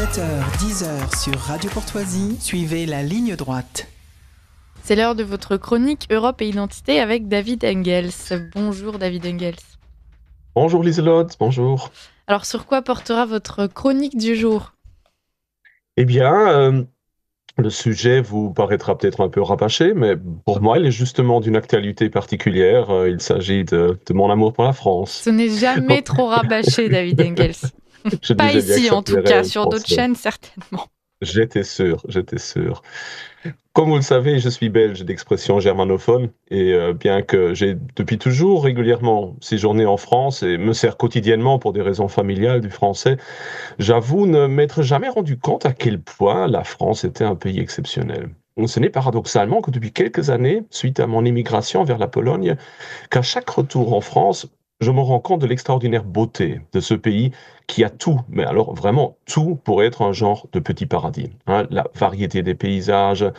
7h-10h sur Radio Courtoisie, suivez la ligne droite. C'est l'heure de votre chronique Europe et Identité avec David Engels. Bonjour David Engels. Bonjour Lieselotte, bonjour. Alors sur quoi portera votre chronique du jour ? Eh bien, le sujet vous paraîtra peut-être un peu rabâché, mais pour moi, il est justement d'une actualité particulière. Il s'agit de mon amour pour la France. Ce n'est jamais trop rabâché, David Engels. Je Pas disais bien que ici ça en tout plairait cas, aux sur d'autres Français. chaînes certainement. J'étais sûr. Comme vous le savez, je suis belge d'expression germanophone et bien que j'ai depuis toujours régulièrement séjourné en France et me sers quotidiennement pour des raisons familiales du français, j'avoue ne m'être jamais rendu compte à quel point la France était un pays exceptionnel. Ce n'est paradoxalement que depuis quelques années, suite à mon émigration vers la Pologne, qu'à chaque retour en France, je me rends compte de l'extraordinaire beauté de ce pays qui a tout, mais alors vraiment tout pour être un genre de petit paradis. La variété des paysages,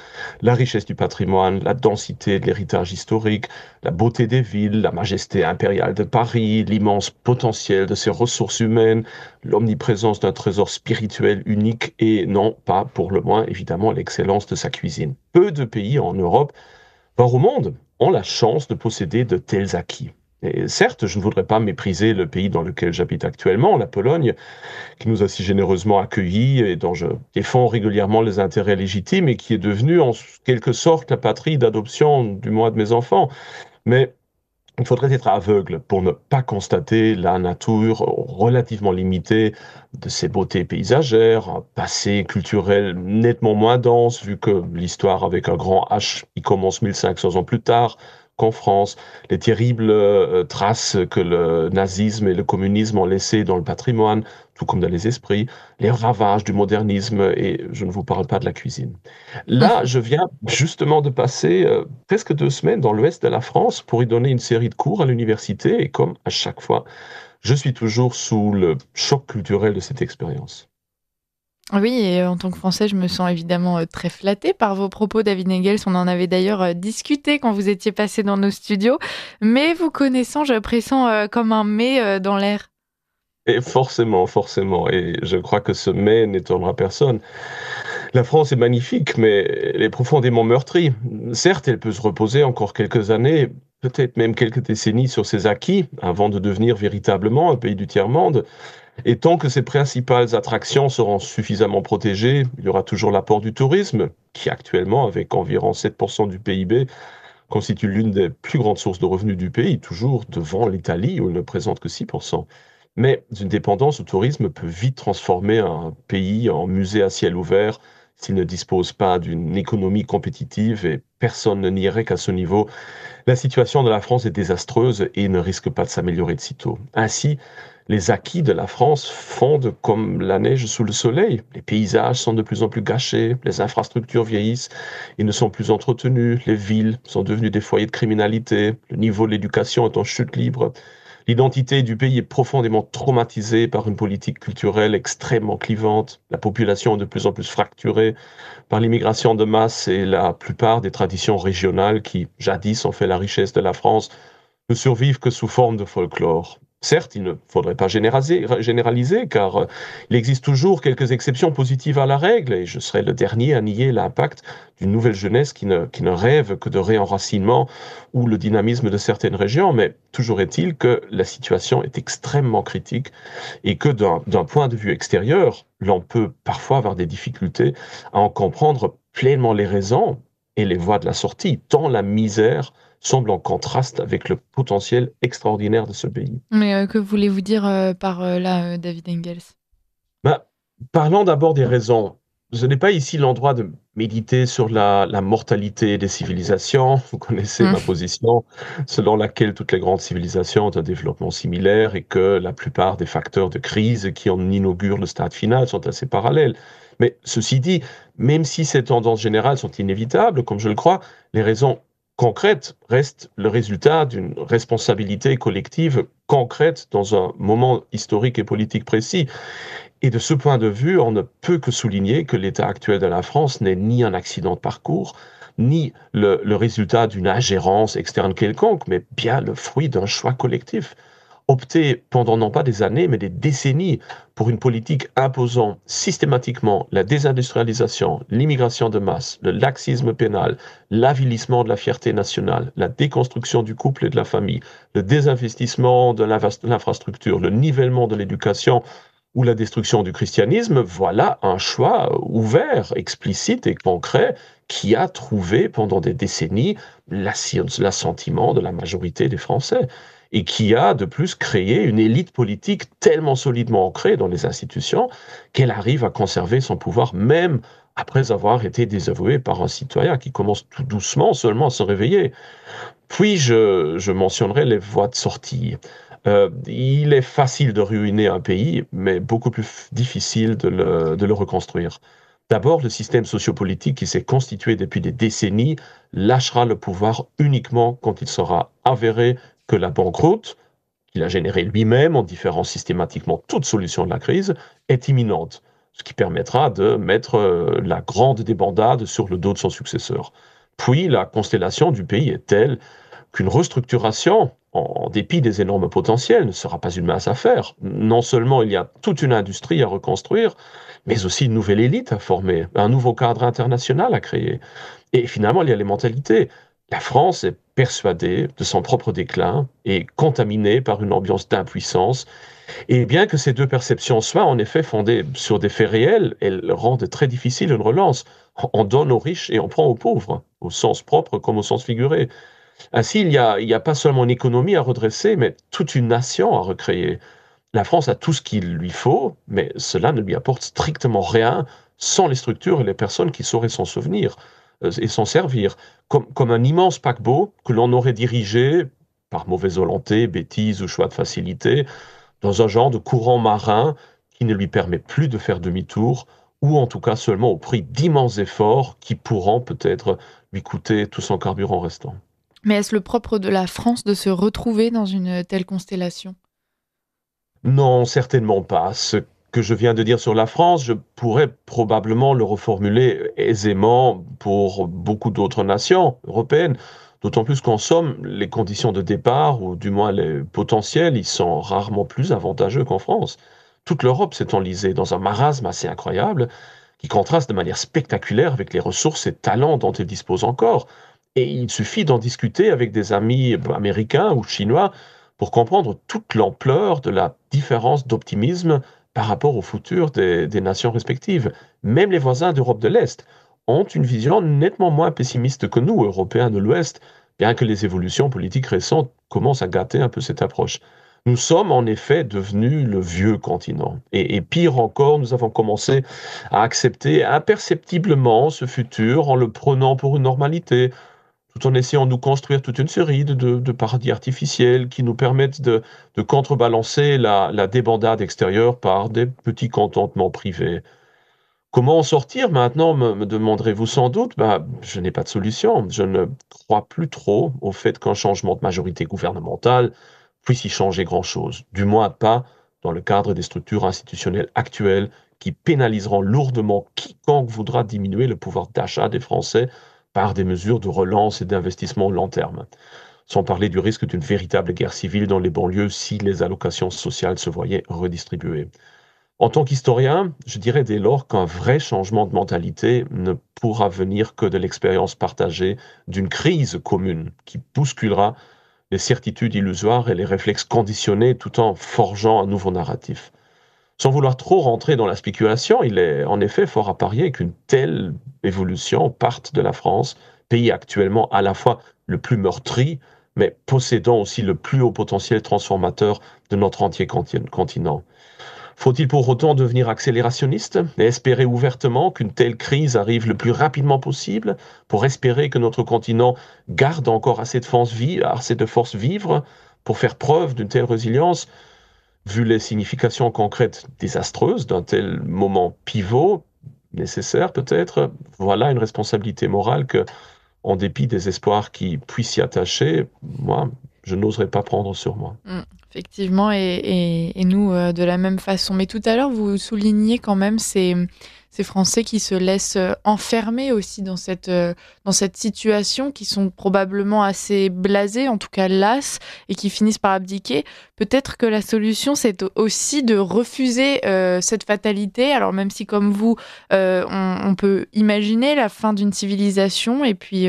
la richesse du patrimoine, la densité de l'héritage historique, la beauté des villes, la majesté impériale de Paris, l'immense potentiel de ses ressources humaines, l'omniprésence d'un trésor spirituel unique et non pas pour le moins évidemment l'excellence de sa cuisine. Peu de pays en Europe, voire au monde, ont la chance de posséder de tels acquis. Et certes, je ne voudrais pas mépriser le pays dans lequel j'habite actuellement, la Pologne, qui nous a si généreusement accueillis et dont je défends régulièrement les intérêts légitimes et qui est devenue en quelque sorte la patrie d'adoption du moins de mes enfants. Mais il faudrait être aveugle pour ne pas constater la nature relativement limitée de ses beautés paysagères, un passé culturel nettement moins dense vu que l'histoire avec un grand H y commence 1500 ans plus tard qu'en France, les terribles traces que le nazisme et le communisme ont laissées dans le patrimoine, tout comme dans les esprits, les ravages du modernisme, et je ne vous parle pas de la cuisine. Là, je viens justement de passer presque 2 semaines dans l'ouest de la France pour y donner une série de cours à l'université, et comme à chaque fois, je suis toujours sous le choc culturel de cette expérience. Oui, et en tant que Français, je me sens évidemment très flattée par vos propos, David Engels. On en avait d'ailleurs discuté quand vous étiez passé dans nos studios. Mais vous connaissant, je pressens comme un mais dans l'air. Et forcément, et je crois que ce mais n'étonnera personne. La France est magnifique, mais elle est profondément meurtrie. Certes, elle peut se reposer encore quelques années, peut-être même quelques décennies sur ses acquis, avant de devenir véritablement un pays du tiers-monde. Et tant que ses principales attractions seront suffisamment protégées, il y aura toujours l'apport du tourisme, qui actuellement, avec environ 7% du PIB, constitue l'une des plus grandes sources de revenus du pays, toujours devant l'Italie, où il ne présente que 6%. Mais une dépendance au tourisme peut vite transformer un pays en musée à ciel ouvert s'il ne dispose pas d'une économie compétitive, et personne ne nierait qu'à ce niveau, la situation de la France est désastreuse et ne risque pas de s'améliorer de sitôt. Ainsi, les acquis de la France fondent comme la neige sous le soleil. Les paysages sont de plus en plus gâchés, les infrastructures vieillissent et ne sont plus entretenues, les villes sont devenues des foyers de criminalité, le niveau de l'éducation est en chute libre. L'identité du pays est profondément traumatisée par une politique culturelle extrêmement clivante. La population est de plus en plus fracturée par l'immigration de masse et la plupart des traditions régionales qui, jadis, ont fait la richesse de la France, ne survivent que sous forme de folklore. Certes, il ne faudrait pas généraliser, car il existe toujours quelques exceptions positives à la règle, et je serais le dernier à nier l'impact d'une nouvelle jeunesse qui ne rêve que de réenracinement ou le dynamisme de certaines régions, mais toujours est-il que la situation est extrêmement critique et que d'un point de vue extérieur, l'on peut parfois avoir des difficultés à en comprendre pleinement les raisons et les voies de la sortie, tant la misère semble en contraste avec le potentiel extraordinaire de ce pays. Mais que voulez-vous dire par là, David Engels ? Bah, parlons d'abord des raisons. Ce n'est pas ici l'endroit de méditer sur la mortalité des civilisations. Vous connaissez ma position, selon laquelle toutes les grandes civilisations ont un développement similaire et que la plupart des facteurs de crise qui en inaugurent le stade final sont assez parallèles. Mais ceci dit, même si ces tendances générales sont inévitables, comme je le crois, les raisons concrètes restent le résultat d'une responsabilité collective concrète dans un moment historique et politique précis. Et de ce point de vue, on ne peut que souligner que l'état actuel de la France n'est ni un accident de parcours, ni le résultat d'une ingérence externe quelconque, mais bien le fruit d'un choix collectif. opté pendant non pas des années, mais des décennies pour une politique imposant systématiquement la désindustrialisation, l'immigration de masse, le laxisme pénal, l'avilissement de la fierté nationale, la déconstruction du couple et de la famille, le désinvestissement de l'infrastructure, le nivellement de l'éducation ou la destruction du christianisme, voilà un choix ouvert, explicite et concret qui a trouvé pendant des décennies l'assentiment de la majorité des Français et qui a de plus créé une élite politique tellement solidement ancrée dans les institutions qu'elle arrive à conserver son pouvoir même après avoir été désavouée par un citoyen qui commence tout doucement seulement à se réveiller. Puis je mentionnerai les voies de sortie. Il est facile de ruiner un pays, mais beaucoup plus difficile de le reconstruire. D'abord, le système sociopolitique qui s'est constitué depuis des décennies lâchera le pouvoir uniquement quand il sera avéré que la banqueroute, qu'il a générée lui-même en différant systématiquement toute solution de la crise, est imminente, ce qui permettra de mettre la grande débandade sur le dos de son successeur. Puis, la constellation du pays est telle qu'une restructuration, en dépit des énormes potentiels, ne sera pas une mince affaire. Non seulement il y a toute une industrie à reconstruire, mais aussi une nouvelle élite à former, un nouveau cadre international à créer. Et finalement, il y a les mentalités. La France est persuadée de son propre déclin et contaminée par une ambiance d'impuissance. Et bien que ces deux perceptions soient en effet fondées sur des faits réels, elles rendent très difficile une relance. On donne aux riches et on prend aux pauvres, au sens propre comme au sens figuré. Ainsi, il y a pas seulement une économie à redresser, mais toute une nation à recréer. La France a tout ce qu'il lui faut, mais cela ne lui apporte strictement rien sans les structures et les personnes qui sauraient s'en souvenir et s'en servir. Comme un immense paquebot que l'on aurait dirigé, par mauvaise volonté, bêtise ou choix de facilité, dans un genre de courant marin qui ne lui permet plus de faire demi-tour, ou en tout cas seulement au prix d'immenses efforts qui pourront peut-être lui coûter tout son carburant restant. Mais est-ce le propre de la France de se retrouver dans une telle constellation? Non, certainement pas. Ce que je viens de dire sur la France, je pourrais probablement le reformuler aisément pour beaucoup d'autres nations européennes, d'autant plus qu'en somme, les conditions de départ, ou du moins les potentiels, ils sont rarement plus avantageux qu'en France. Toute l'Europe s'est enlisée dans un marasme assez incroyable qui contraste de manière spectaculaire avec les ressources et talents dont elle dispose encore. Et il suffit d'en discuter avec des amis américains ou chinois pour comprendre toute l'ampleur de la différence d'optimisme par rapport au futur des nations respectives. Même les voisins d'Europe de l'Est ont une vision nettement moins pessimiste que nous, Européens de l'Ouest, bien que les évolutions politiques récentes commencent à gâter un peu cette approche. Nous sommes en effet devenus le vieux continent. Et pire encore, nous avons commencé à accepter imperceptiblement ce futur en le prenant pour une normalité, tout en essayant de nous construire toute une série de paradis artificiels qui nous permettent de contrebalancer la débandade extérieure par des petits contentements privés. Comment en sortir maintenant, me demanderez-vous sans doute? Bah, je n'ai pas de solution. Je ne crois plus trop au fait qu'un changement de majorité gouvernementale puisse y changer grand-chose. Du moins pas dans le cadre des structures institutionnelles actuelles qui pénaliseront lourdement quiconque voudra diminuer le pouvoir d'achat des Français par des mesures de relance et d'investissement long terme. Sans parler du risque d'une véritable guerre civile dans les banlieues si les allocations sociales se voyaient redistribuées. En tant qu'historien, je dirais dès lors qu'un vrai changement de mentalité ne pourra venir que de l'expérience partagée d'une crise commune qui bousculera les certitudes illusoires et les réflexes conditionnés tout en forgeant un nouveau narratif. Sans vouloir trop rentrer dans la spéculation, il est en effet fort à parier qu'une telle évolution parte de la France, pays actuellement à la fois le plus meurtri, mais possédant aussi le plus haut potentiel transformateur de notre entier continent. Faut-il pour autant devenir accélérationniste et espérer ouvertement qu'une telle crise arrive le plus rapidement possible pour espérer que notre continent garde encore assez de force vivre pour faire preuve d'une telle résilience? Vu les significations concrètes désastreuses d'un tel moment pivot, nécessaire peut-être, voilà une responsabilité morale que, en dépit des espoirs qui puissent s'y attacher, moi, je n'oserais pas prendre sur moi. Effectivement et nous, de la même façon. Mais tout à l'heure, vous souligniez quand même ces Français qui se laissent enfermer aussi dans cette situation, qui sont probablement assez blasés, en tout cas las, et qui finissent par abdiquer. Peut-être que la solution, c'est aussi de refuser cette fatalité. Alors même si, comme vous, on peut imaginer la fin d'une civilisation et puis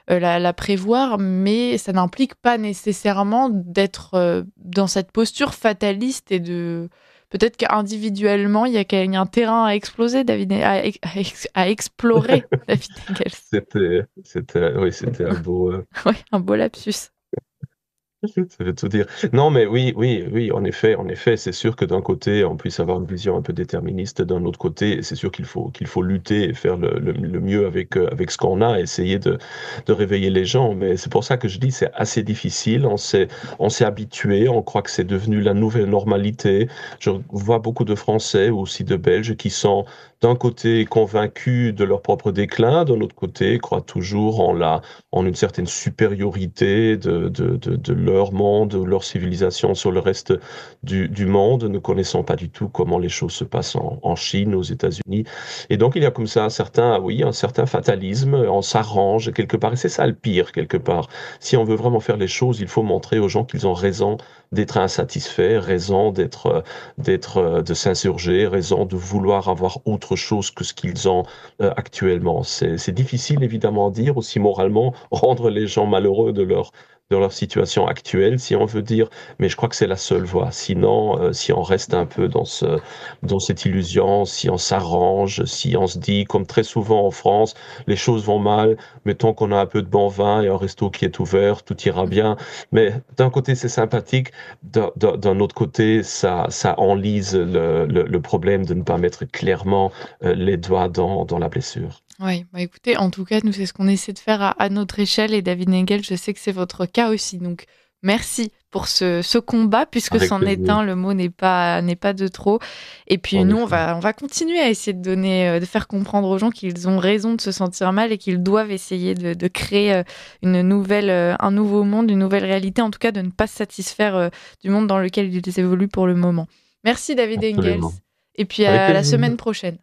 la prévoir, mais ça n'implique pas nécessairement d'être dans cette posture fataliste et de... Peut-être qu'individuellement, il y a un terrain à exploser, à explorer, David Engels. C'était un beau, Ouais, un beau lapsus. ça veut tout dire. Non, mais oui, en effet, c'est sûr que d'un côté, on puisse avoir une vision un peu déterministe, d'un autre côté, c'est sûr qu'il faut lutter et faire le mieux avec ce qu'on a, essayer de réveiller les gens. Mais c'est pour ça que je dis, c'est assez difficile. On s'est habitué, on croit que c'est devenu la nouvelle normalité. Je vois beaucoup de Français, ou aussi de Belges, qui sont d'un côté convaincus de leur propre déclin, d'un autre côté croient toujours en une certaine supériorité de leur monde, de leur civilisation sur le reste du monde, ne connaissant pas du tout comment les choses se passent en Chine, aux États-Unis. Et donc, il y a comme ça un certain fatalisme, on s'arrange quelque part, et c'est ça le pire, quelque part. Si on veut vraiment faire les choses, il faut montrer aux gens qu'ils ont raison d'être insatisfaits, raison de s'insurger, raison de vouloir avoir autre chose que ce qu'ils ont actuellement. C'est difficile évidemment à dire, aussi moralement, rendre les gens malheureux de leur situation actuelle, si on veut dire, mais je crois que c'est la seule voie. Sinon, si on reste un peu dans cette illusion, si on s'arrange, si on se dit, comme très souvent en France, les choses vont mal, mais tant qu'on a un peu de bon vin et un resto qui est ouvert, tout ira bien. Mais d'un côté, c'est sympathique, d'un autre côté, ça enlise le problème de ne pas mettre clairement les doigts dans la blessure. Oui, bah écoutez, en tout cas, nous, c'est ce qu'on essaie de faire à notre échelle. Et David Engel, je sais que c'est votre cas aussi. Donc, merci pour ce combat, puisque Avec c'en est plaisir, un, le mot n'est pas de trop. Et puis, en nous, effet. on va continuer à essayer de donner, de faire comprendre aux gens qu'ils ont raison de se sentir mal et qu'ils doivent essayer de créer un nouveau monde, une nouvelle réalité. En tout cas, de ne pas se satisfaire du monde dans lequel ils évoluent pour le moment. Merci, David Engels. Absolument. Et puis, Avec à la plaisir. semaine prochaine.